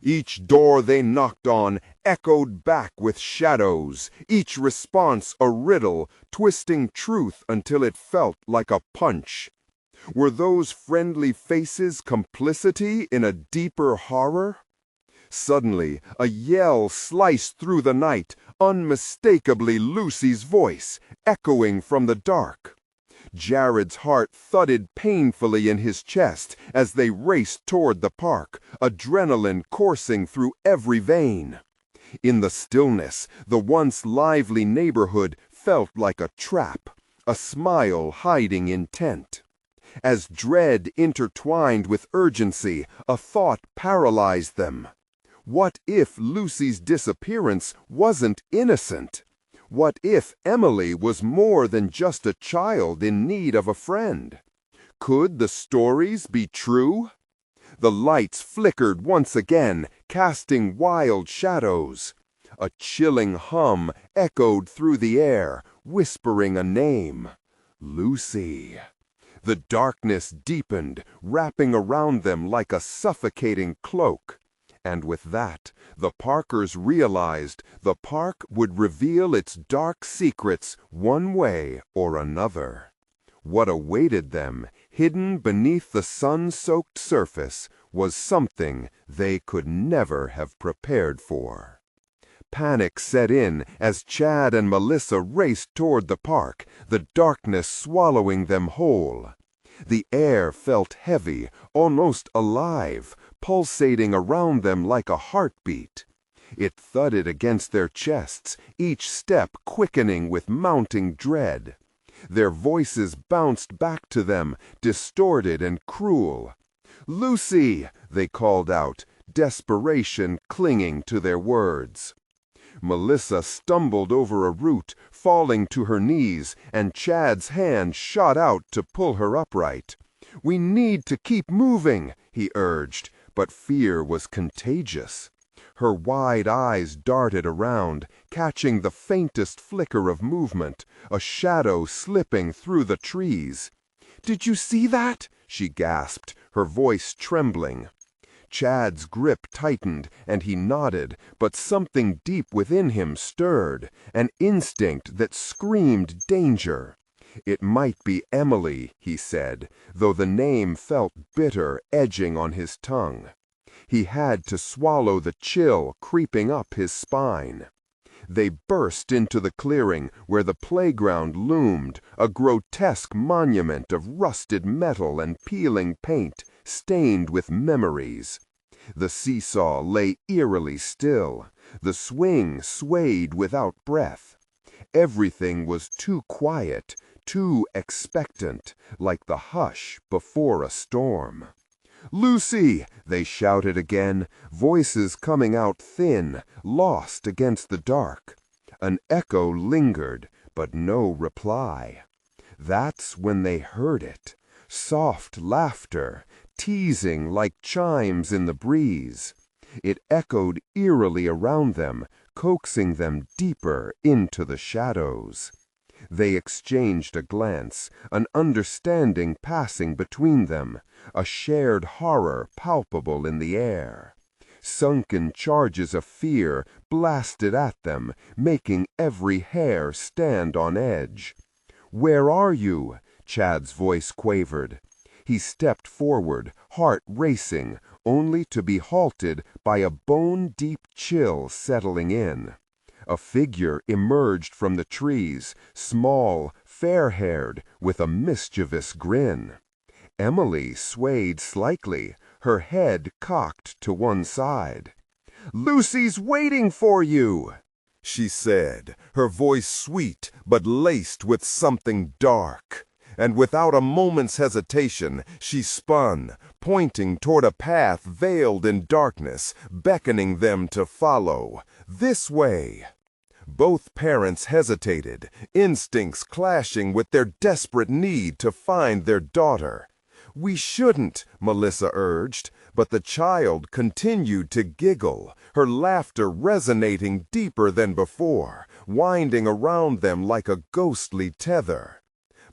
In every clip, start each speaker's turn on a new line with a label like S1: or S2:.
S1: Each door they knocked on echoed back with shadows, each response a riddle, twisting truth until it felt like a punch. Were those friendly faces complicity in a deeper horror? Suddenly, a yell sliced through the night, unmistakably Lucy's voice, echoing from the dark. Jared's heart thudded painfully in his chest as they raced toward the park, adrenaline coursing through every vein. In the stillness, the once lively neighborhood felt like a trap, a smile hiding intent. As dread intertwined with urgency, a thought paralyzed them. What if Lucy's disappearance wasn't innocent? What if Emily was more than just a child in need of a friend? Could the stories be true? The lights flickered once again, casting wild shadows. A chilling hum echoed through the air, whispering a name. Lucy. The darkness deepened, wrapping around them like a suffocating cloak. And with that, the Parkers realized the park would reveal its dark secrets one way or another. What awaited them, hidden beneath the sun-soaked surface, was something they could never have prepared for. Panic set in as Chad and Melissa raced toward the park, the darkness swallowing them whole. The air felt heavy, almost alive, pulsating around them like a heartbeat. It thudded against their chests, each step quickening with mounting dread. Their voices bounced back to them, distorted and cruel. "Lucy!" they called out, desperation clinging to their words. Melissa stumbled over a root, falling to her knees, and Chad's hand shot out to pull her upright. "We need to keep moving," he urged, but fear was contagious. Her wide eyes darted around, catching the faintest flicker of movement, a shadow slipping through the trees. "Did you see that?" she gasped, her voice trembling. Chad's grip tightened, and he nodded, but something deep within him stirred, an instinct that screamed danger. "It might be Emily," he said, though the name felt bitter edging on his tongue. He had to swallow the chill creeping up his spine. They burst into the clearing where the playground loomed, a grotesque monument of rusted metal and peeling paint, stained with memories. The seesaw lay eerily still. The swing swayed without breath. Everything was too quiet, too expectant, like the hush before a storm. "Lucy!" they shouted again, voices coming out thin, lost against the dark. An echo lingered, but no reply. That's when they heard it. Soft laughter, teasing like chimes in the breeze. It echoed eerily around them, coaxing them deeper into the shadows. They exchanged a glance, an understanding passing between them, a shared horror palpable in the air. Sunken charges of fear blasted at them, making every hair stand on edge. "Where are you?" Chad's voice quavered. He stepped forward, heart racing, only to be halted by a bone-deep chill settling in. A figure emerged from the trees, small, fair-haired, with a mischievous grin. Emily swayed slightly, her head cocked to one side. "Lucy's waiting for you," she said, her voice sweet but laced with something dark. And without a moment's hesitation, she spun, pointing toward a path veiled in darkness, beckoning them to follow. "This way." Both parents hesitated, instincts clashing with their desperate need to find their daughter. "We shouldn't," Melissa urged, but the child continued to giggle, her laughter resonating deeper than before, winding around them like a ghostly tether.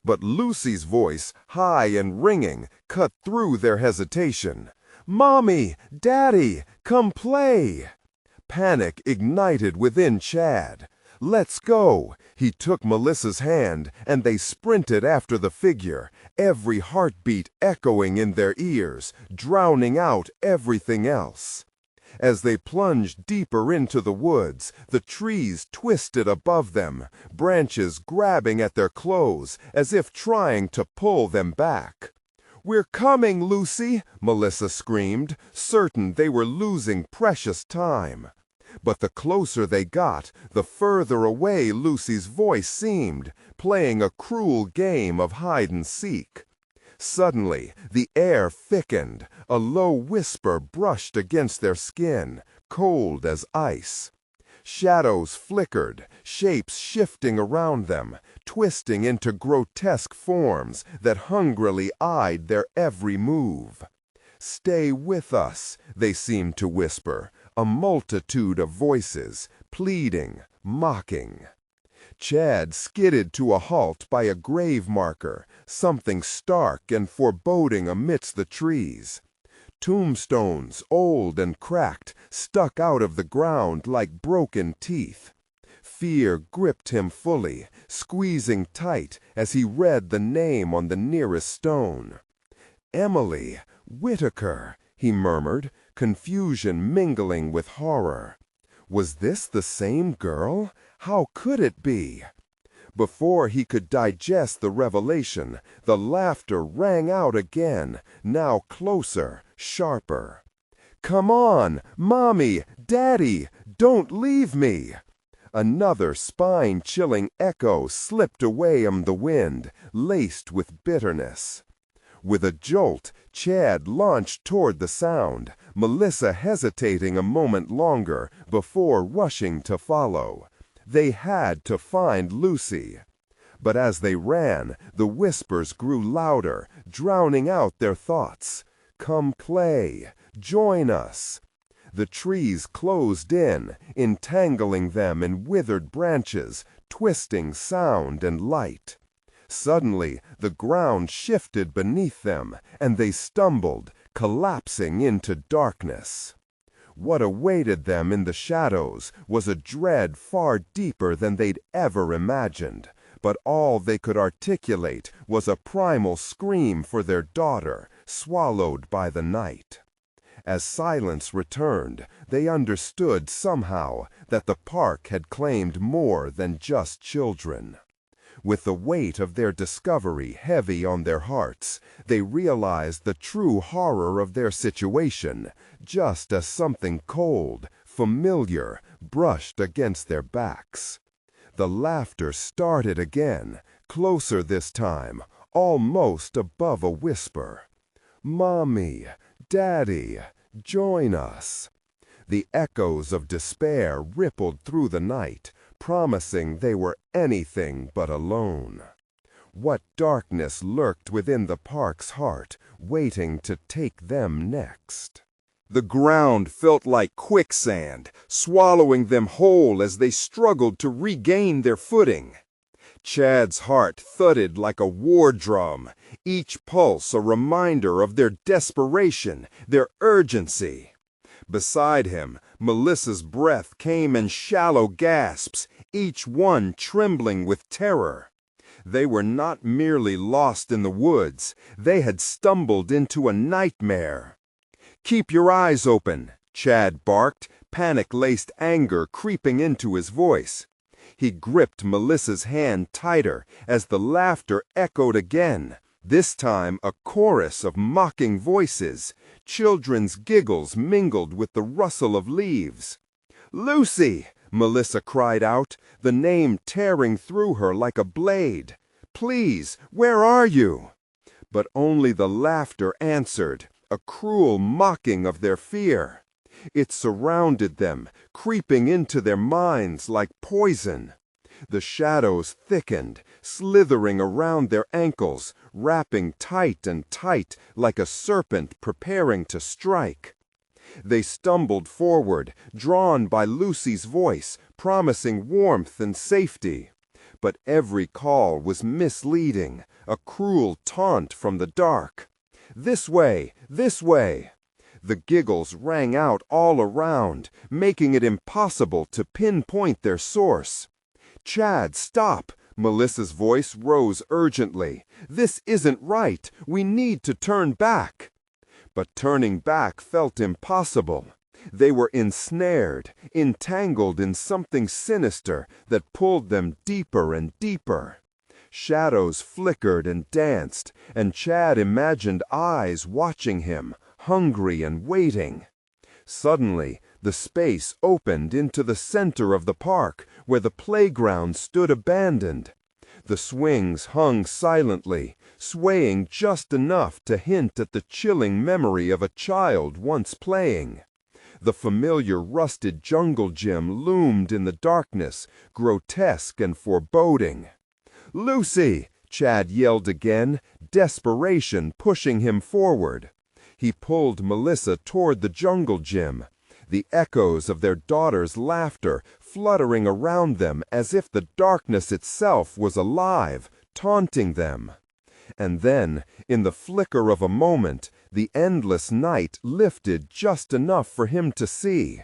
S1: But Lucy's voice, high and ringing, cut through their hesitation. "Mommy! Daddy! Come play!" Panic ignited within Chad. "Let's go!" He took Melissa's hand, and they sprinted after the figure, every heartbeat echoing in their ears, drowning out everything else. As they plunged deeper into the woods, the trees twisted above them, branches grabbing at their clothes as if trying to pull them back. "We're coming, Lucy!" Melissa screamed, certain they were losing precious time. But the closer they got, the further away Lucy's voice seemed, playing a cruel game of hide-and-seek. Suddenly, the air thickened, a low whisper brushed against their skin, cold as ice. Shadows flickered, shapes shifting around them, twisting into grotesque forms that hungrily eyed their every move. "Stay with us," they seemed to whisper, a multitude of voices, pleading, mocking. Chad skidded to a halt by a grave marker, something stark and foreboding amidst the trees. Tombstones, old and cracked, stuck out of the ground like broken teeth. Fear gripped him fully, squeezing tight as he read the name on the nearest stone. "Emily Whitaker," he murmured, confusion mingling with horror. Was this the same girl? How could it be? Before he could digest the revelation, the laughter rang out again, now closer, sharper. "Come on, Mommy, Daddy, don't leave me!" Another spine-chilling echo slipped away on the wind, laced with bitterness. With a jolt, Chad launched toward the sound, Melissa hesitating a moment longer before rushing to follow. They had to find Lucy. But as they ran, the whispers grew louder, drowning out their thoughts. "Come play. Join us." The trees closed in, entangling them in withered branches, twisting sound and light. Suddenly, the ground shifted beneath them, and they stumbled, collapsing into darkness. What awaited them in the shadows was a dread far deeper than they'd ever imagined, but all they could articulate was a primal scream for their daughter, swallowed by the night. As silence returned, they understood somehow that the park had claimed more than just children. With the weight of their discovery heavy on their hearts, they realized the true horror of their situation, just as something cold, familiar, brushed against their backs. The laughter started again, closer this time, almost above a whisper. "Mommy, Daddy, join us." The echoes of despair rippled through the night, promising they were anything but alone. What darkness lurked within the park's heart, waiting to take them next? The ground felt like quicksand, swallowing them whole as they struggled to regain their footing. Chad's heart thudded like a war drum, each pulse a reminder of their desperation, their urgency. Beside him, Melissa's breath came in shallow gasps, each one trembling with terror. They were not merely lost in the woods, they had stumbled into a nightmare. "Keep your eyes open," Chad barked, panic-laced anger creeping into his voice. He gripped Melissa's hand tighter as the laughter echoed again, this time a chorus of mocking voices. Children's giggles mingled with the rustle of leaves. "Lucy!" Melissa cried out, the name tearing through her like a blade. "Please, where are you?" But only the laughter answered, a cruel mocking of their fear. It surrounded them, creeping into their minds like poison. The shadows thickened, slithering around their ankles, wrapping tight and tight like a serpent preparing to strike. They stumbled forward, drawn by Lucy's voice, promising warmth and safety. But every call was misleading, a cruel taunt from the dark. "This way! This way!" The giggles rang out all around, making it impossible to pinpoint their source. "Chad, stop!" Melissa's voice rose urgently. "This isn't right. We need to turn back." But turning back felt impossible. They were ensnared, entangled in something sinister that pulled them deeper and deeper. Shadows flickered and danced, and Chad imagined eyes watching him, hungry and waiting. Suddenly, the space opened into the center of the park, where the playground stood abandoned. The swings hung silently, swaying just enough to hint at the chilling memory of a child once playing. The familiar rusted jungle gym loomed in the darkness, grotesque and foreboding. "Lucy!" Chad yelled again, desperation pushing him forward. He pulled Melissa toward the jungle gym, the echoes of their daughter's laughter fluttering around them as if the darkness itself was alive, taunting them. And then, in the flicker of a moment, the endless night lifted just enough for him to see.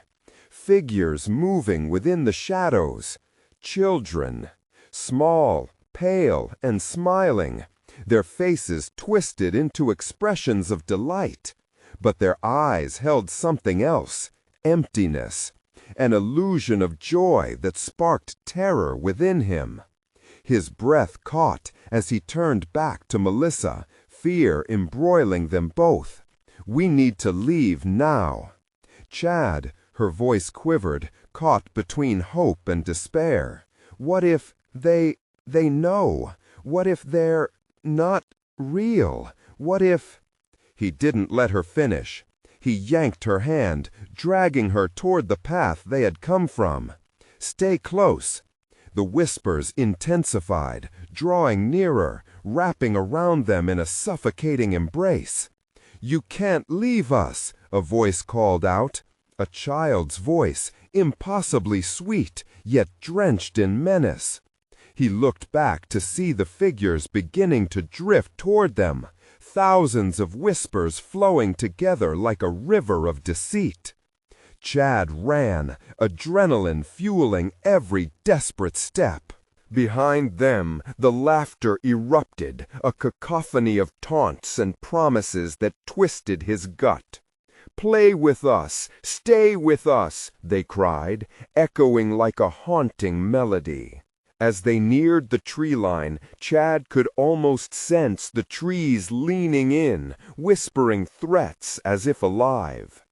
S1: Figures moving within the shadows. Children. Small, pale, and smiling. Their faces twisted into expressions of delight. But their eyes held something else. Emptiness. An illusion of joy that sparked terror within him. His breath caught as he turned back to Melissa, fear embroiling them both. "We need to leave now." "Chad," her voice quivered, caught between hope and despair. "What if they know? What if they're not real? What if—" He didn't let her finish. He yanked her hand, dragging her toward the path they had come from. "Stay close." The whispers intensified, drawing nearer, wrapping around them in a suffocating embrace. "You can't leave us," a voice called out. A child's voice, impossibly sweet, yet drenched in menace. He looked back to see the figures beginning to drift toward them, thousands of whispers flowing together like a river of deceit. Chad ran, adrenaline fueling every desperate step. Behind them, the laughter erupted, a cacophony of taunts and promises that twisted his gut. "Play with us! Stay with us!" they cried, echoing like a haunting melody. As they neared the tree line, Chad could almost sense the trees leaning in, whispering threats as if alive.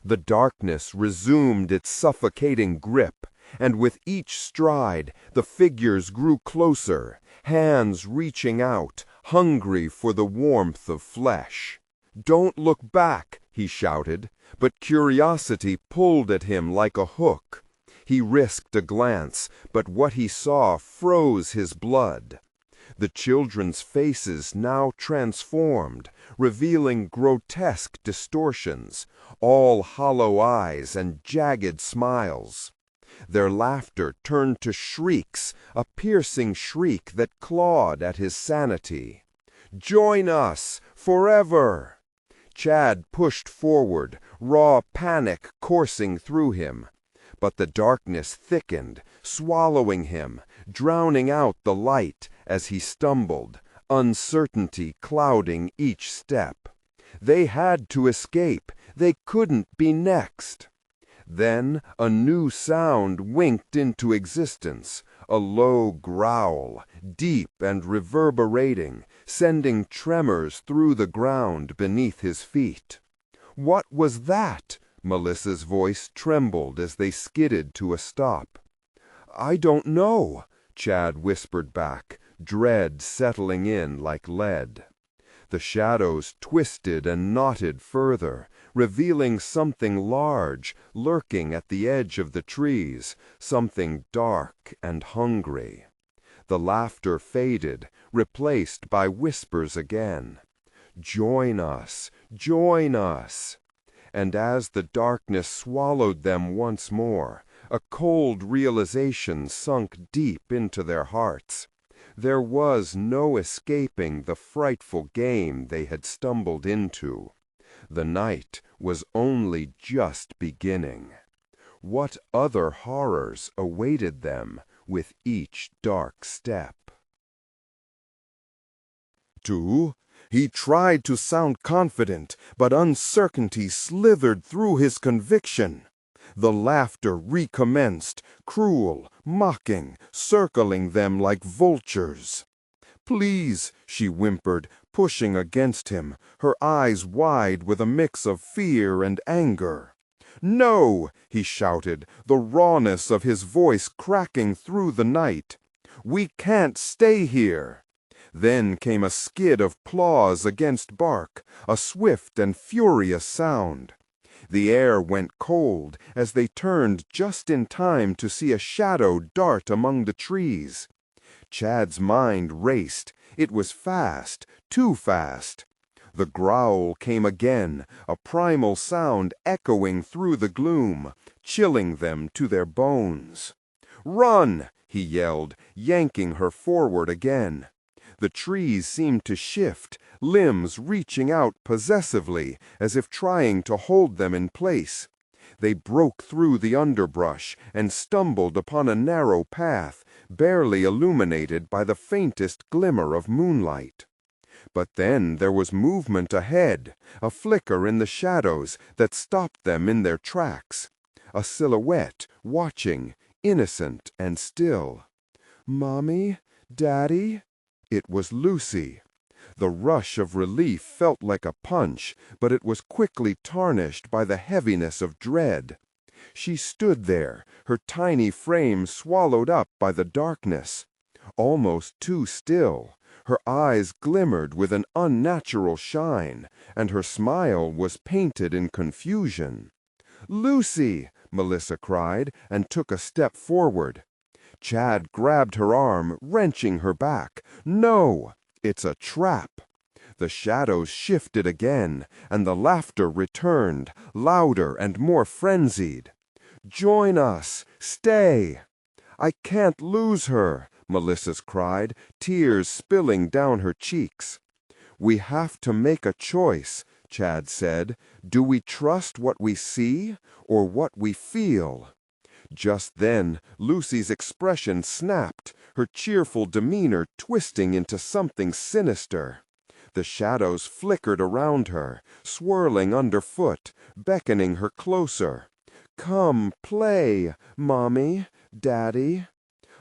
S1: The darkness resumed its suffocating grip, and with each stride, the figures grew closer, hands reaching out, hungry for the warmth of flesh. "Don't look back," he shouted, but curiosity pulled at him like a hook. He risked a glance, but what he saw froze his blood. The children's faces now transformed, revealing grotesque distortions, all hollow eyes and jagged smiles. Their laughter turned to shrieks, a piercing shriek that clawed at his sanity. "Join us, forever!" Chad pushed forward, raw panic coursing through him. But the darkness thickened, swallowing him, drowning out the light as he stumbled, uncertainty clouding each step. They had to escape. They couldn't be next. Then a new sound winked into existence, a low growl, deep and reverberating, sending tremors through the ground beneath his feet. "What was that?" Melissa's voice trembled as they skidded to a stop. "I don't know," Chad whispered back, dread settling in like lead. The shadows twisted and knotted further, revealing something large lurking at the edge of the trees, something dark and hungry. The laughter faded, replaced by whispers again. "Join us! Join us!" And as the darkness swallowed them once more, a cold realization sunk deep into their hearts. There was no escaping the frightful game they had stumbled into. The night was only just beginning. What other horrors awaited them with each dark step? 2. He tried to sound confident, but uncertainty slithered through his conviction. The laughter recommenced, cruel, mocking, circling them like vultures. "Please," she whimpered, pushing against him, her eyes wide with a mix of fear and anger. "No!" he shouted, the rawness of his voice cracking through the night. "We can't stay here." Then came a skid of claws against bark, a swift and furious sound. The air went cold as they turned just in time to see a shadow dart among the trees. Chad's mind raced. It was fast, too fast. The growl came again, a primal sound echoing through the gloom, chilling them to their bones. "Run!" he yelled, yanking her forward again. The trees seemed to shift, limbs reaching out possessively, as if trying to hold them in place. They broke through the underbrush and stumbled upon a narrow path, barely illuminated by the faintest glimmer of moonlight. But then there was movement ahead, a flicker in the shadows that stopped them in their tracks. A silhouette, watching, innocent and still. "Mommy? Daddy?" It was Lucy. The rush of relief felt like a punch, but it was quickly tarnished by the heaviness of dread. She stood there, her tiny frame swallowed up by the darkness. Almost too still, her eyes glimmered with an unnatural shine, and her smile was painted in confusion. "Lucy!" Melissa cried, and took a step forward. Chad grabbed her arm, wrenching her back. "No! It's a trap!" The shadows shifted again, and the laughter returned, louder and more frenzied. "Join us! Stay!" "I can't lose her!" Melissa's cried, tears spilling down her cheeks. "We have to make a choice," Chad said. "Do we trust what we see, or what we feel?" Just then, Lucy's expression snapped, her cheerful demeanor twisting into something sinister. The shadows flickered around her, swirling underfoot, beckoning her closer. "Come, play, Mommy, Daddy."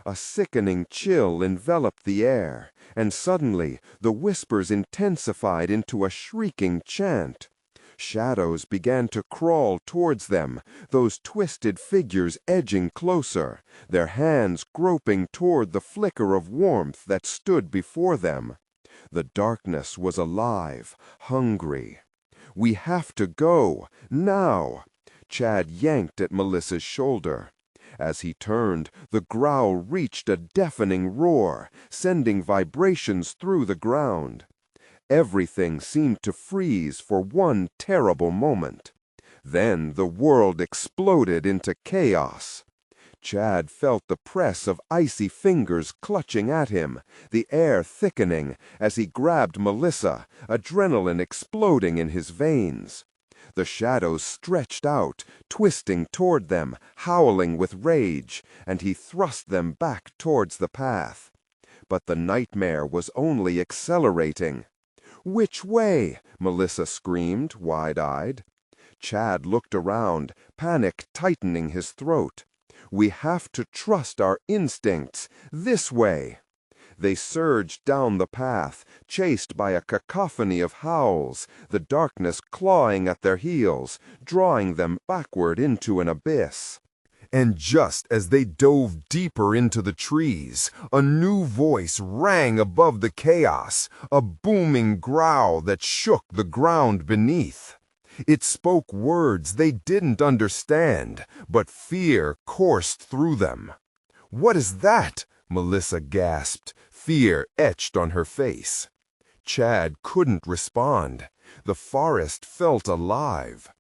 S1: A sickening chill enveloped the air, and suddenly the whispers intensified into a shrieking chant. Shadows began to crawl towards them, those twisted figures edging closer, their hands groping toward the flicker of warmth that stood before them. The darkness was alive, hungry. "We have to go, now!" Chad yanked at Melissa's shoulder. As he turned, the growl reached a deafening roar, sending vibrations through the ground. Everything seemed to freeze for one terrible moment. Then the world exploded into chaos. Chad felt the press of icy fingers clutching at him, the air thickening as he grabbed Melissa, adrenaline exploding in his veins. The shadows stretched out, twisting toward them, howling with rage, and he thrust them back towards the path. But the nightmare was only accelerating. "Which way?" Melissa screamed, wide-eyed. Chad looked around, panic tightening his throat. "We have to trust our instincts. This way." They surged down the path, chased by a cacophony of howls, the darkness clawing at their heels, drawing them backward into an abyss. And just as they dove deeper into the trees, a new voice rang above the chaos, a booming growl that shook the ground beneath. It spoke words they didn't understand, but fear coursed through them. "What is that?" Melissa gasped, fear etched on her face. Chad couldn't respond. The forest felt alive.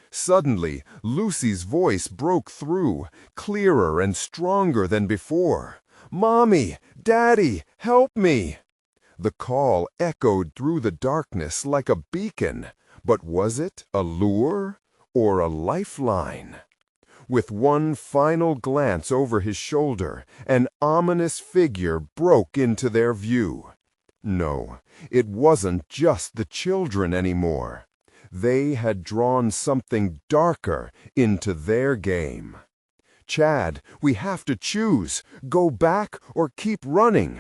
S1: Suddenly, Lucy's voice broke through, clearer and stronger than before. "Mommy! Daddy! Help me!" The call echoed through the darkness like a beacon. But was it a lure or a lifeline? With one final glance over his shoulder, an ominous figure broke into their view. No, it wasn't just the children anymore. They had drawn something darker into their game. "Chad, we have to choose, go back or keep running."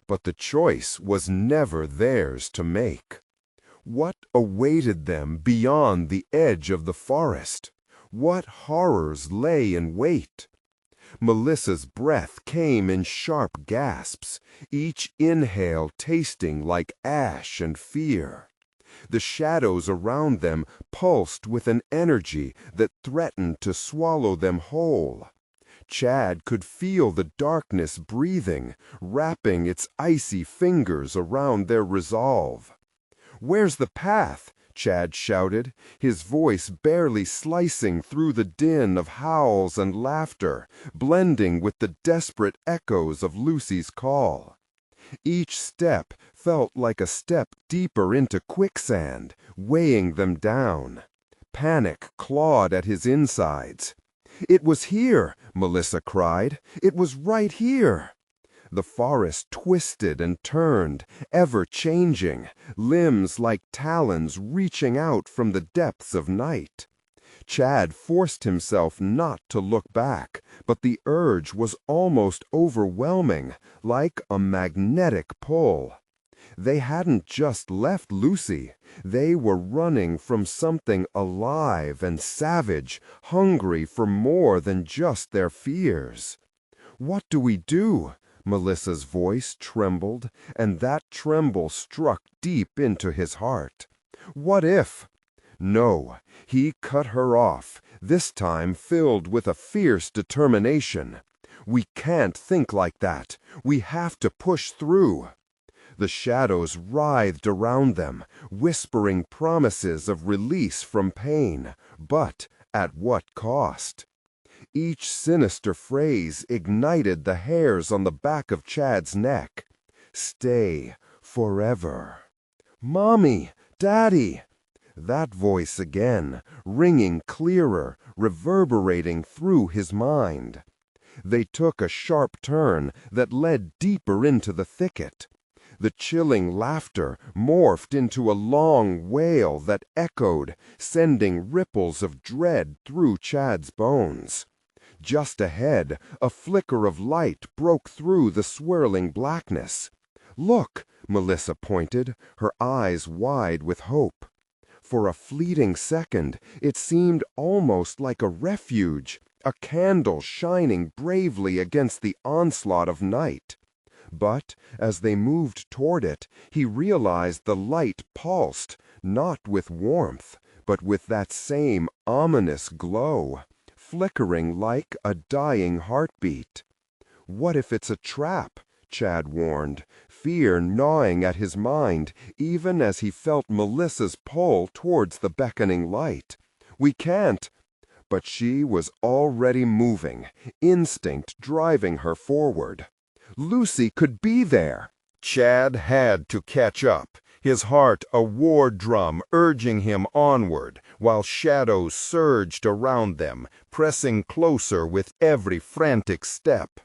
S1: But the choice was never theirs to make. What awaited them beyond the edge of the forest? What horrors lay in wait? Melissa's breath came in sharp gasps, each inhale tasting like ash and fear. The shadows around them pulsed with an energy that threatened to swallow them whole. Chad could feel the darkness breathing, wrapping its icy fingers around their resolve. "Where's the path?" Chad shouted, his voice barely slicing through the din of howls and laughter, blending with the desperate echoes of Lucy's call. Each step felt like a step deeper into quicksand, weighing them down. Panic clawed at his insides. "It was here," Melissa cried. "It was right here." The forest twisted and turned, ever changing, limbs like talons reaching out from the depths of night. Chad forced himself not to look back, but the urge was almost overwhelming, like a magnetic pull. They hadn't just left Lucy. They were running from something alive and savage, hungry for more than just their fears. "What do we do?" Melissa's voice trembled, and that tremble struck deep into his heart. "What if—" No, he cut her off, this time filled with a fierce determination. "We can't think like that. We have to push through." The shadows writhed around them, whispering promises of release from pain, but at what cost? Each sinister phrase ignited the hairs on the back of Chad's neck. "Stay forever." "Mommy! Daddy!" That voice again, ringing clearer, reverberating through his mind. They took a sharp turn that led deeper into the thicket. The chilling laughter morphed into a long wail that echoed, sending ripples of dread through Chad's bones. Just ahead, a flicker of light broke through the swirling blackness. "Look!" Melissa pointed, her eyes wide with hope. For a fleeting second, it seemed almost like a refuge, a candle shining bravely against the onslaught of night. But as they moved toward it, he realized the light pulsed, not with warmth, but with that same ominous glow, flickering like a dying heartbeat. "What if it's a trap?" Chad warned, fear gnawing at his mind even as he felt Melissa's pull towards the beckoning light. "We can't." But she was already moving, instinct driving her forward. Lucy could be there. Chad had to catch up, his heart a war drum urging him onward, while shadows surged around them, pressing closer with every frantic step.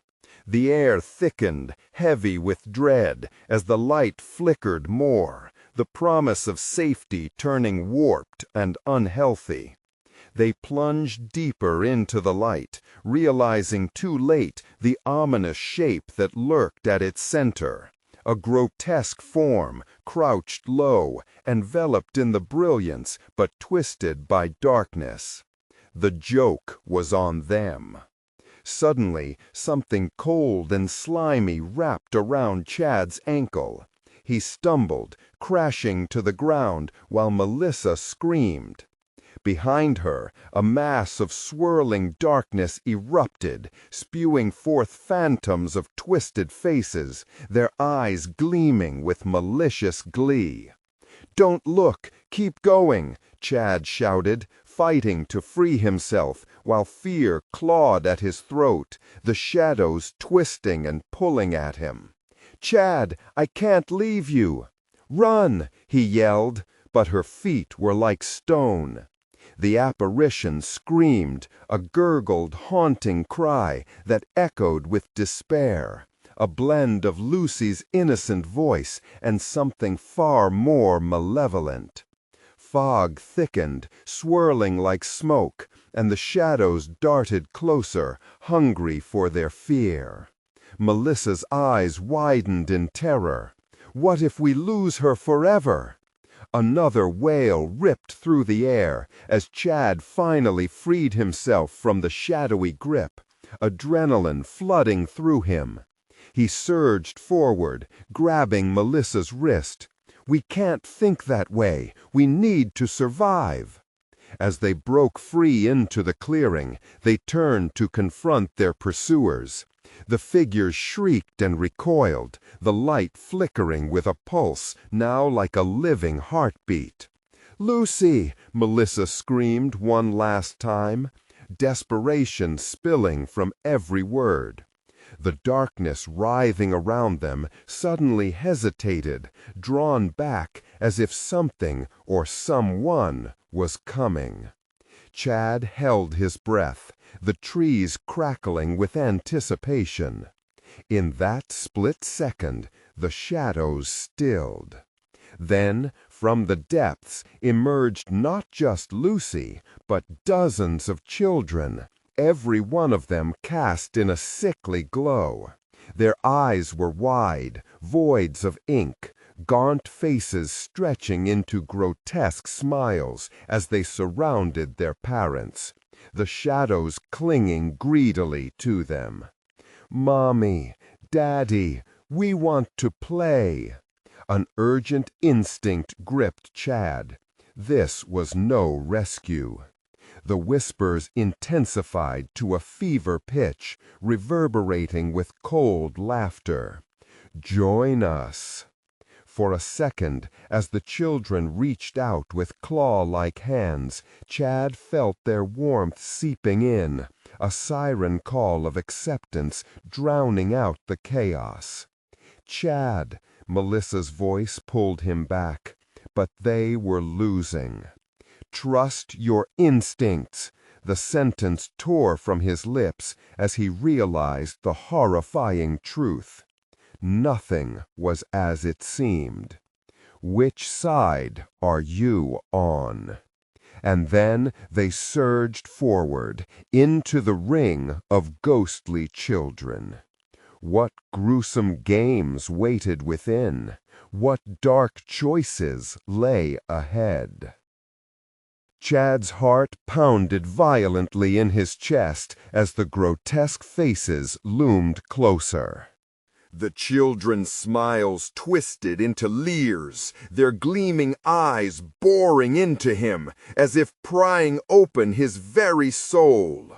S1: The air thickened, heavy with dread, as the light flickered more, the promise of safety turning warped and unhealthy. They plunged deeper into the light, realizing too late the ominous shape that lurked at its center. A grotesque form, crouched low, enveloped in the brilliance, but twisted by darkness. The joke was on them. Suddenly, something cold and slimy wrapped around Chad's ankle. He stumbled, crashing to the ground while Melissa screamed. Behind her, a mass of swirling darkness erupted, spewing forth phantoms of twisted faces, their eyes gleaming with malicious glee. "Don't look! Keep going!" Chad shouted, fighting to free himself, while fear clawed at his throat, the shadows twisting and pulling at him. "Chad, I can't leave you!" "Run!" he yelled, but her feet were like stone. The apparition screamed, a gurgled, haunting cry that echoed with despair, a blend of Lucy's innocent voice and something far more malevolent. Fog thickened, swirling like smoke, and the shadows darted closer, hungry for their fear. Melissa's eyes widened in terror. What if we lose her forever? Another wail ripped through the air as Chad finally freed himself from the shadowy grip, adrenaline flooding through him. He surged forward, grabbing Melissa's wrist. "We can't think that way. We need to survive." As they broke free into the clearing, they turned to confront their pursuers. The figures shrieked and recoiled, the light flickering with a pulse now like a living heartbeat. "Lucy!" Melissa screamed one last time, desperation spilling from every word. The darkness writhing around them suddenly hesitated, drawn back as if something or someone was coming. Chad held his breath, the trees crackling with anticipation. In that split second, the shadows stilled. Then, from the depths, emerged not just Lucy, but dozens of children, every one of them cast in a sickly glow. Their eyes were wide, voids of ink, gaunt faces stretching into grotesque smiles as they surrounded their parents, the shadows clinging greedily to them. "Mommy, Daddy, we want to play." An urgent instinct gripped Chad. This was no rescue. The whispers intensified to a fever pitch, reverberating with cold laughter. "Join us." For a second, as the children reached out with claw-like hands, Chad felt their warmth seeping in, a siren call of acceptance drowning out the chaos. "Chad," Melissa's voice pulled him back, but they were losing. "Trust your instincts." The sentence tore from his lips as he realized the horrifying truth. Nothing was as it seemed. Which side are you on? And then they surged forward into the ring of ghostly children. What gruesome games waited within? What dark choices lay ahead? Chad's heart pounded violently in his chest as the grotesque faces loomed closer. The children's smiles twisted into leers, their gleaming eyes boring into him as if prying open his very soul.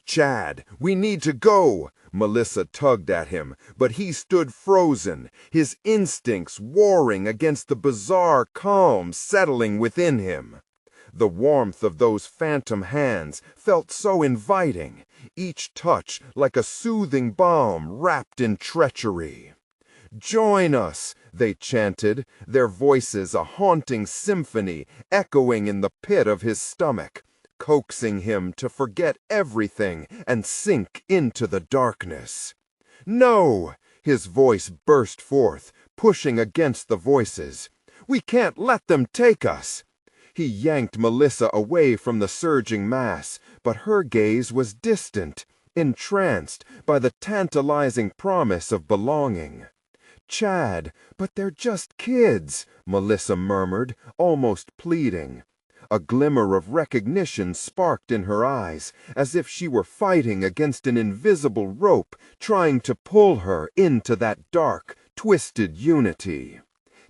S1: "Chad, we need to go!" Melissa tugged at him, but he stood frozen, his instincts warring against the bizarre calm settling within him. The warmth of those phantom hands felt so inviting, each touch like a soothing balm wrapped in treachery. "Join us!" they chanted, their voices a haunting symphony echoing in the pit of his stomach, coaxing him to forget everything and sink into the darkness. "No!" His voice burst forth, pushing against the voices. "We can't let them take us!" He yanked Melissa away from the surging mass, but her gaze was distant, entranced by the tantalizing promise of belonging. "Chad, but they're just kids," Melissa murmured, almost pleading. A glimmer of recognition sparked in her eyes, as if she were fighting against an invisible rope trying to pull her into that dark, twisted unity.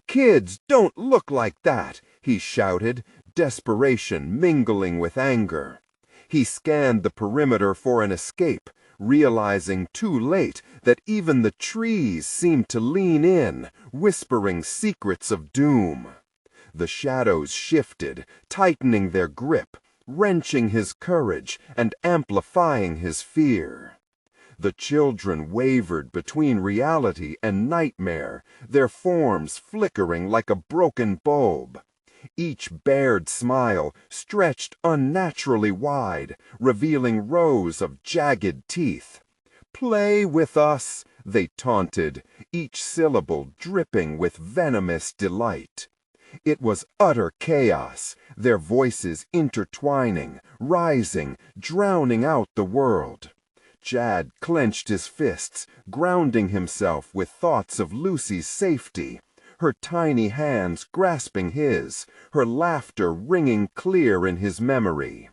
S1: "Kids don't look like that," he shouted, desperation mingling with anger. He scanned the perimeter for an escape, realizing too late that even the trees seemed to lean in, whispering secrets of doom. The shadows shifted, tightening their grip, wrenching his courage and amplifying his fear. The children wavered between reality and nightmare, their forms flickering like a broken bulb. Each bared smile stretched unnaturally wide, revealing rows of jagged teeth. "Play with us," they taunted, each syllable dripping with venomous delight. It was utter chaos, their voices intertwining, rising, drowning out the world. Chad clenched his fists, grounding himself with thoughts of Lucy's safety, her tiny hands grasping his, her laughter ringing clear in his memory.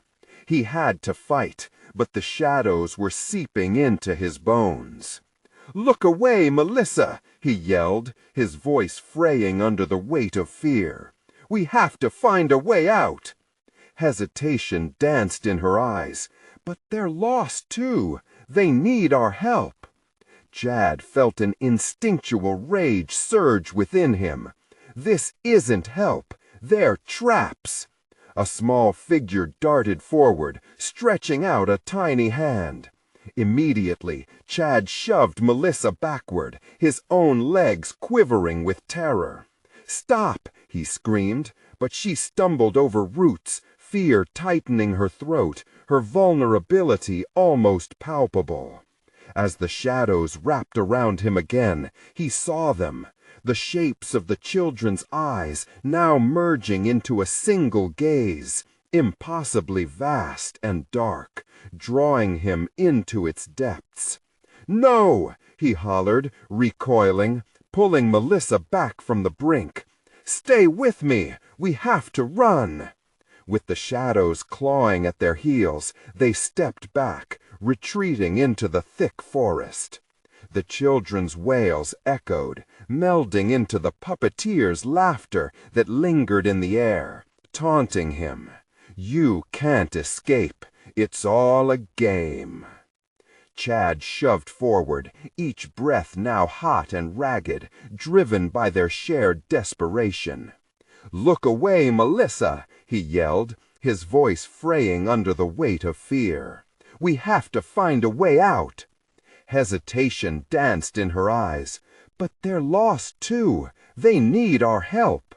S1: He had to fight, but the shadows were seeping into his bones. "Look away, Melissa!" he yelled, his voice fraying under the weight of fear. "We have to find a way out." Hesitation danced in her eyes. "But they're lost too. They need our help." Chad felt an instinctual rage surge within him. "This isn't help. They're traps." A small figure darted forward, stretching out a tiny hand. Immediately, Chad shoved Melissa backward, his own legs quivering with terror. "Stop!" he screamed, but she stumbled over roots, fear tightening her throat, her vulnerability almost palpable. As the shadows wrapped around him again, he saw them, the shapes of the children's eyes now merging into a single gaze, impossibly vast and dark, drawing him into its depths. "No!" he hollered, recoiling, pulling Melissa back from the brink. "Stay with me! We have to run!" With the shadows clawing at their heels, they stepped back, retreating into the thick forest. The children's wails echoed, melding into the puppeteer's laughter that lingered in the air, taunting him. "You can't escape. It's all a game." Chad shoved forward, each breath now hot and ragged, driven by their shared desperation. "Look away, Melissa!" he yelled, his voice fraying under the weight of fear. "We have to find a way out." Hesitation danced in her eyes. "But they're lost too. They need our help."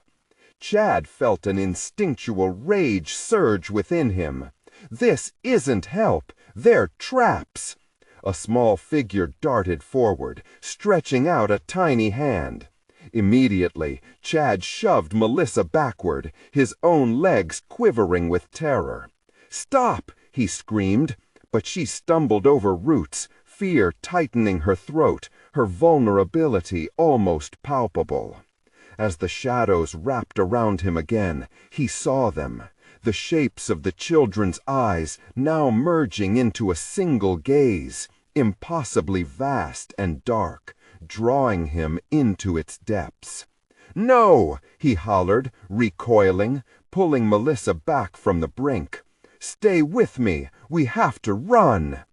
S1: Chad felt an instinctual rage surge within him. "This isn't help. They're traps." A small figure darted forward, stretching out a tiny hand. Immediately, Chad shoved Melissa backward, his own legs quivering with terror. "Stop!" he screamed, but she stumbled over roots, fear tightening her throat, her vulnerability almost palpable. As the shadows wrapped around him again, he saw them, the shapes of the children's eyes now merging into a single gaze, impossibly vast and dark, drawing him into its depths. "No!" he hollered, recoiling, pulling Melissa back from the brink. "Stay with me. We have to run."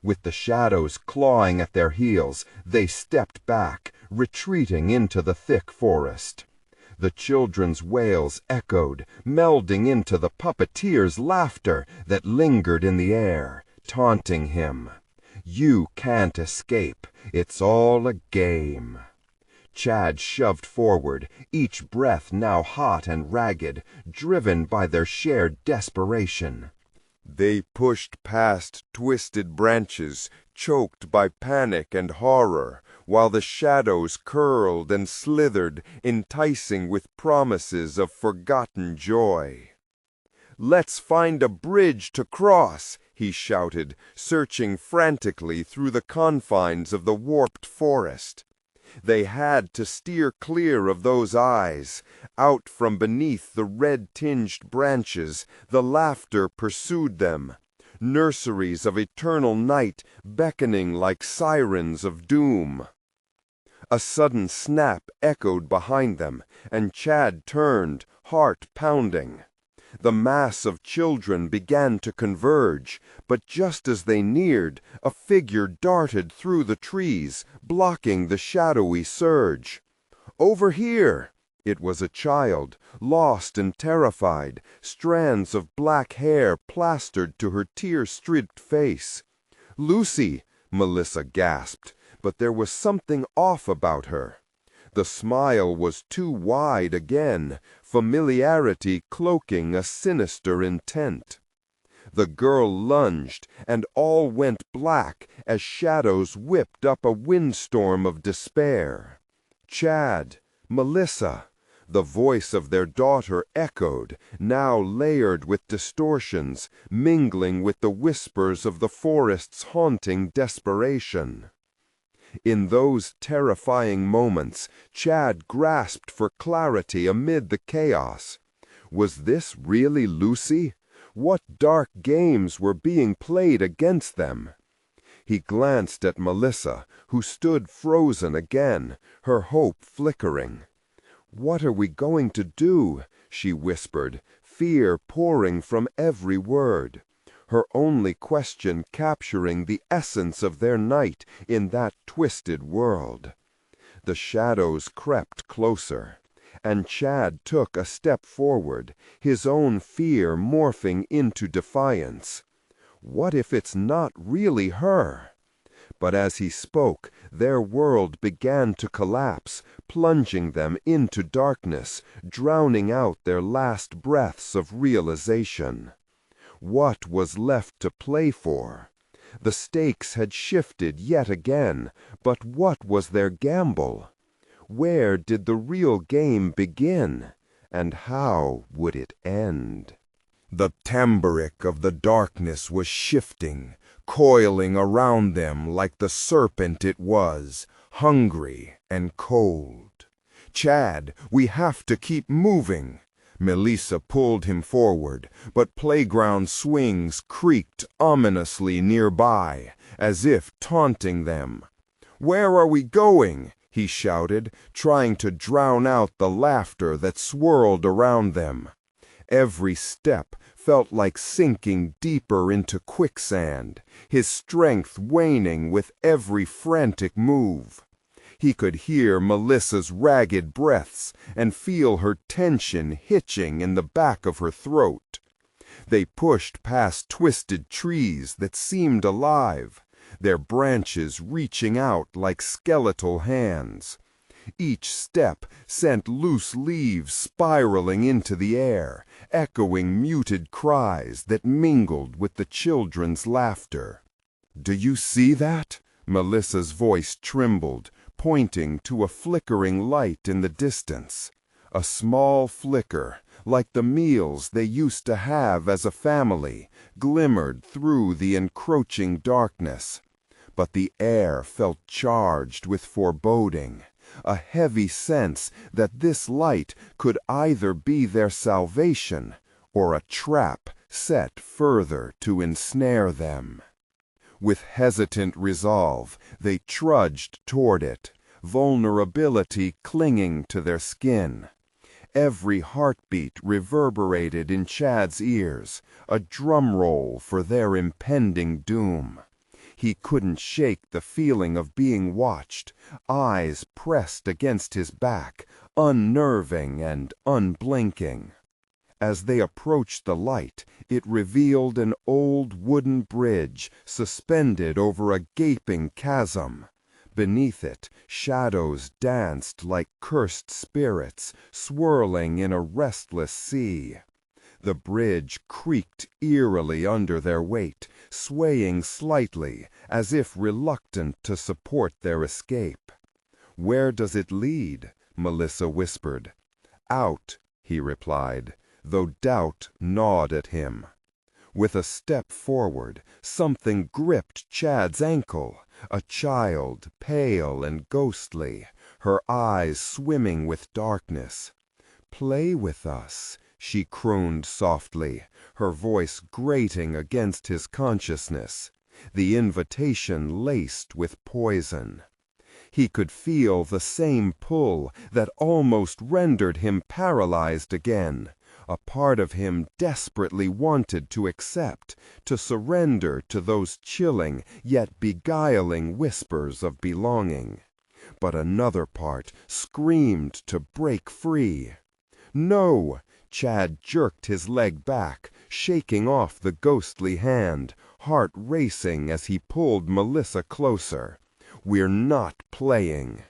S1: With the shadows clawing at their heels, they stepped back, retreating into the thick forest. The children's wails echoed, melding into the puppeteer's laughter that lingered in the air, taunting him. "You can't escape. It's all a game." Chad shoved forward, each breath now hot and ragged, driven by their shared desperation. They pushed past twisted branches, choked by panic and horror, while the shadows curled and slithered, enticing with promises of forgotten joy. "Let's find a bridge to cross," he shouted, searching frantically through the confines of the warped forest. They had to steer clear of those eyes. Out from beneath the red-tinged branches, the laughter pursued them. Nurseries of eternal night beckoning like sirens of doom. A sudden snap echoed behind them, and Chad turned, heart pounding. The mass of children began to converge, but just as they neared, a figure darted through the trees, blocking the shadowy surge. "Over here!" It was a child, lost and terrified, strands of black hair plastered to her tear-streaked face. "Lucy!" Melissa gasped, but there was something off about her. The smile was too wide again, familiarity cloaking a sinister intent. The girl lunged, and all went black as shadows whipped up a windstorm of despair. Chad, Melissa, the voice of their daughter echoed, now layered with distortions, mingling with the whispers of the forest's haunting desperation. In those terrifying moments, Chad grasped for clarity amid the chaos. Was this really Lucy? What dark games were being played against them? He glanced at Melissa, who stood frozen again, her hope flickering. "What are we going to do?" she whispered, fear pouring from every word, her only question capturing the essence of their night in that twisted world. The shadows crept closer, and Chad took a step forward, his own fear morphing into defiance. What if it's not really her? But as he spoke, their world began to collapse, plunging them into darkness, drowning out their last breaths of realization. What was left to play for? The stakes had shifted yet again, but what was their gamble? Where did the real game begin, and how would it end? The tambouric of the darkness was shifting, coiling around them like the serpent it was, hungry and cold. "Chad, we have to keep moving." Melissa pulled him forward, but playground swings creaked ominously nearby, as if taunting them. "Where are we going?" he shouted, trying to drown out the laughter that swirled around them. Every step felt like sinking deeper into quicksand, his strength waning with every frantic move. He could hear Melissa's ragged breaths and feel her tension hitching in the back of her throat. They pushed past twisted trees that seemed alive, their branches reaching out like skeletal hands. Each step sent loose leaves spiraling into the air, echoing muted cries that mingled with the children's laughter. "Do you see that?" Melissa's voice trembled, pointing to a flickering light in the distance. A small flicker, like the meals they used to have as a family, glimmered through the encroaching darkness. But the air felt charged with foreboding, a heavy sense that this light could either be their salvation or a trap set further to ensnare them. With hesitant resolve, they trudged toward it, vulnerability clinging to their skin. Every heartbeat reverberated in Chad's ears, a drum roll for their impending doom. He couldn't shake the feeling of being watched, eyes pressed against his back, unnerving and unblinking. As they approached the light, it revealed an old wooden bridge suspended over a gaping chasm. Beneath it, shadows danced like cursed spirits, swirling in a restless sea. The bridge creaked eerily under their weight, swaying slightly, as if reluctant to support their escape. "Where does it lead?" Melissa whispered. "Out," he replied, though doubt gnawed at him. With a step forward, something gripped Chad's ankle, a child, pale and ghostly, her eyes swimming with darkness. "Play with us," she crooned softly, her voice grating against his consciousness, the invitation laced with poison. He could feel the same pull that almost rendered him paralyzed again. A part of him desperately wanted to accept, to surrender to those chilling yet beguiling whispers of belonging. But another part screamed to break free. "No!" Chad jerked his leg back, shaking off the ghostly hand, heart racing as he pulled Melissa closer. "We're not playing."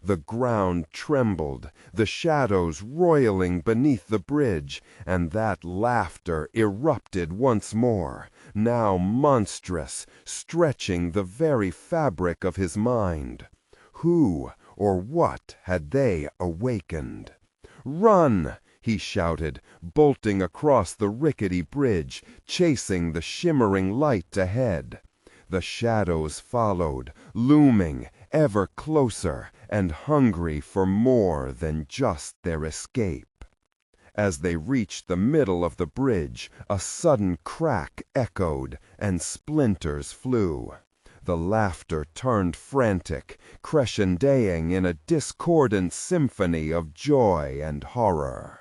S1: The ground trembled, the shadows roiling beneath the bridge, and that laughter erupted once more, now monstrous, stretching the very fabric of his mind. Who or what had they awakened? "Run!" he shouted, bolting across the rickety bridge, chasing the shimmering light ahead. The shadows followed, looming ever closer and hungry for more than just their escape. As they reached the middle of the bridge, a sudden crack echoed and splinters flew. The laughter turned frantic, crescendoing in a discordant symphony of joy and horror.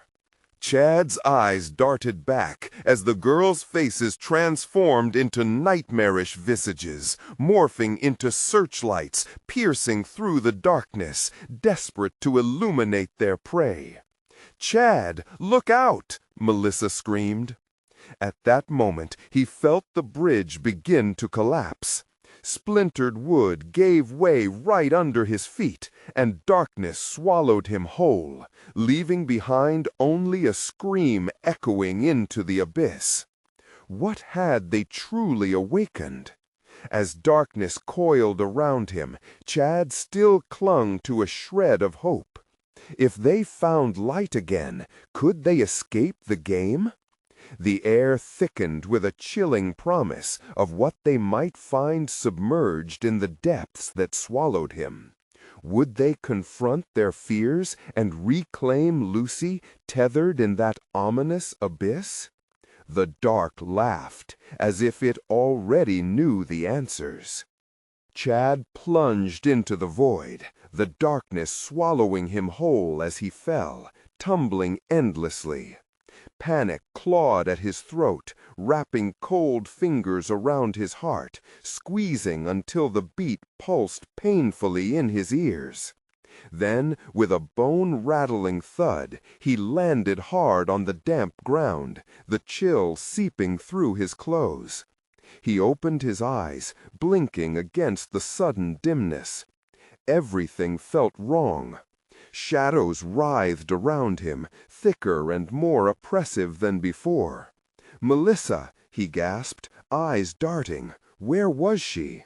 S1: Chad's eyes darted back as the girls' faces transformed into nightmarish visages, morphing into searchlights, piercing through the darkness, desperate to illuminate their prey. "Chad, look out!" Melissa screamed. At that moment, he felt the bridge begin to collapse. Splintered wood gave way right under his feet, and darkness swallowed him whole, leaving behind only a scream echoing into the abyss. What had they truly awakened? As darkness coiled around him, Chad still clung to a shred of hope. If they found light again, could they escape the game? The air thickened with a chilling promise of what they might find submerged in the depths that swallowed him. Would they confront their fears and reclaim Lucy tethered in that ominous abyss? The dark laughed, as if it already knew the answers. Chad plunged into the void, the darkness swallowing him whole as he fell, tumbling endlessly. Panic clawed at his throat, wrapping cold fingers around his heart, squeezing until the beat pulsed painfully in his ears. Then, with a bone-rattling thud, he landed hard on the damp ground, the chill seeping through his clothes. He opened his eyes, blinking against the sudden dimness. Everything felt wrong. Shadows writhed around him, thicker and more oppressive than before. "Melissa," he gasped, eyes darting. Where was she?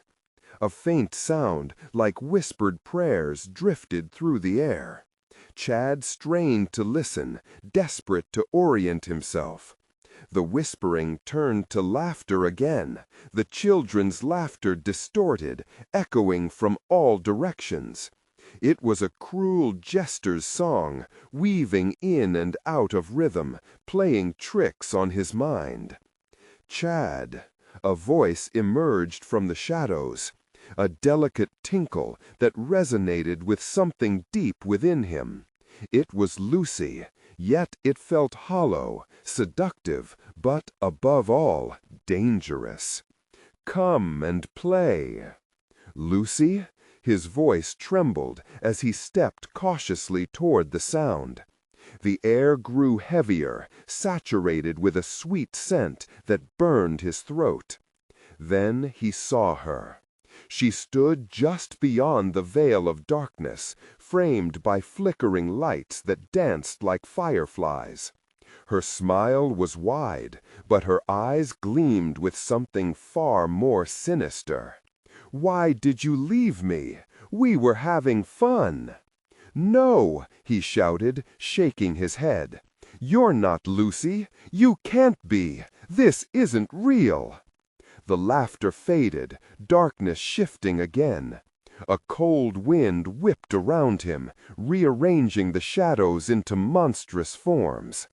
S1: A faint sound, like whispered prayers, drifted through the air. Chad strained to listen, desperate to orient himself. The whispering turned to laughter again, the children's laughter distorted, echoing from all directions. It was a cruel jester's song, weaving in and out of rhythm, playing tricks on his mind. "Chad," a voice emerged from the shadows, a delicate tinkle that resonated with something deep within him. It was Lucy, yet it felt hollow, seductive, but above all, dangerous. "Come and play." "Lucy?" His voice trembled as he stepped cautiously toward the sound. The air grew heavier, saturated with a sweet scent that burned his throat. Then he saw her. She stood just beyond the veil of darkness, framed by flickering lights that danced like fireflies. Her smile was wide, but her eyes gleamed with something far more sinister. "Why did you leave me? We were having fun." "No," he shouted, shaking his head. "You're not Lucy. You can't be. This isn't real." The laughter faded, darkness shifting again. A cold wind whipped around him, rearranging the shadows into monstrous forms.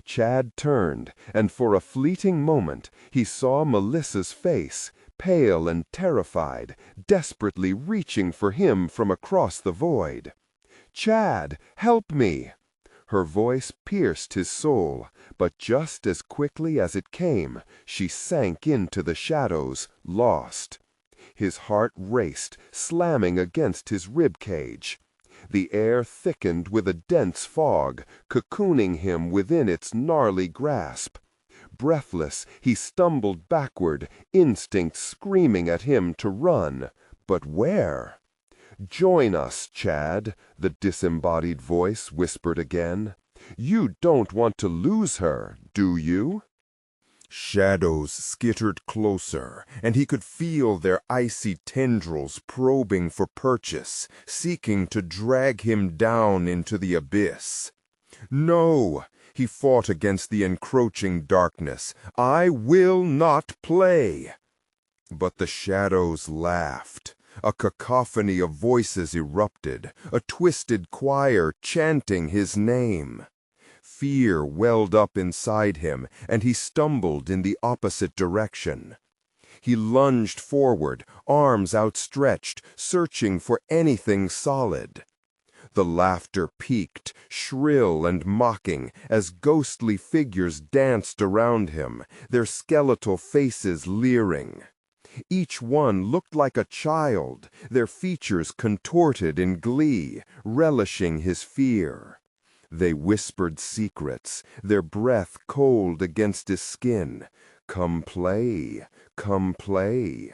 S1: Chad turned, and for a fleeting moment he saw Melissa's face, pale and terrified, desperately reaching for him from across the void. "Chad, help me!" Her voice pierced his soul, but just as quickly as it came, she sank into the shadows, lost. His heart raced, slamming against his rib cage. The air thickened with a dense fog, cocooning him within its gnarly grasp. Breathless, he stumbled backward, instinct screaming at him to run. But where? "Join us, Chad," the disembodied voice whispered again. "You don't want to lose her, do you?" Shadows skittered closer, and he could feel their icy tendrils probing for purchase, seeking to drag him down into the abyss. "No!" He fought against the encroaching darkness. "I will not play!" But the shadows laughed. A cacophony of voices erupted, a twisted choir chanting his name. Fear welled up inside him, and he stumbled in the opposite direction. He lunged forward, arms outstretched, searching for anything solid. The laughter peaked, shrill and mocking, as ghostly figures danced around him, their skeletal faces leering. Each one looked like a child, their features contorted in glee, relishing his fear. They whispered secrets, their breath cold against his skin. "Come play, come play."